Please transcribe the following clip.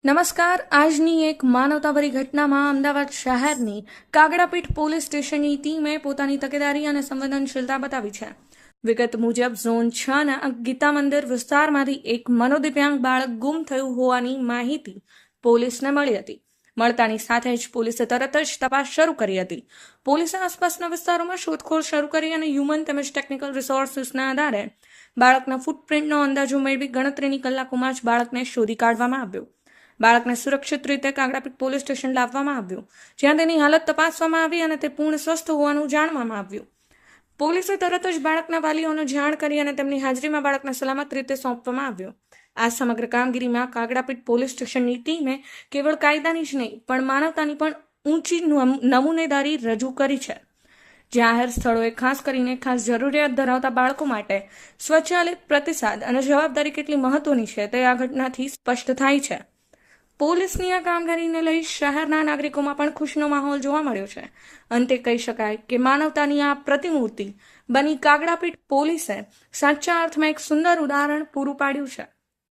નમસ્કાર. આજની એક માનવતાભરી ઘટનામાં અમદાવાદ શહેરની કાગડાપીઠ પોલીસ સ્ટેશનની ટીમે પોતાની તકેદારી અને સંવેદનશીલતા બતાવી છે. વિગત મુજબ ઝોન 6ના ગીતા મંદિર વિસ્તારમાંથી એક મનોદિવ્યાંગ બાળક ગુમ થયું હોવાની માહિતી પોલીસને મળી હતી. મળતાની સાથે જ પોલીસે તરત જ તપાસ શરૂ કરી હતી. પોલીસે આસપાસના વિસ્તારોમાં શોધખોળ શરૂ કરી અને હ્યુમન તેમજ ટેકનિકલ રિસોર્સિસના આધારે બાળકના ફૂટપ્રિન્ટનો અંદાજો મેળવી ગણતરીની કલાકોમાં જ બાળકને શોધી કાઢવામાં આવ્યો. બાળકને સુરક્ષિત રીતે કાગડાપીઠ પોલીસ સ્ટેશન લાવવામાં આવ્યું, જ્યાં તેની હાલત તપાસવામાં આવી અને તે પૂર્ણ સ્વસ્થ હોવાનું જાણવામાં આવ્યું. પોલીસે તરત જ બાળકના વાલીઓને જાણ કરી અને તેમની હાજરીમાં બાળકને સલામત રીતે સોંપવામાં આવ્યો. આ સમગ્ર કામગીરીમાં કાગડાપીઠ પોલીસ સ્ટેશનની ટીમે કેવળ કાયદાની જ નહીં પણ માનવતાની પણ ઊંચી નમૂનેદારી રજૂ કરી છે. જાહેર સ્થળોએ ખાસ કરીને ખાસ જરૂરિયાત ધરાવતા બાળકો માટે સ્વચાલિત પ્રતિસાદ અને જવાબદારી કેટલી મહત્વની છે તે આ ઘટનાથી સ્પષ્ટ થાય છે. પોલીસની આ કામગીરીને લઈ શહેરના નાગરિકોમાં પણ ખુશીનો માહોલ જોવા મળ્યો છે. અંતે કહી શકાય કે માનવતાની આ પ્રતિમૂર્તિ બની કાગડાપીઠ પોલીસે સાચા અર્થમાં એક સુંદર ઉદાહરણ પૂરું પાડ્યું છે.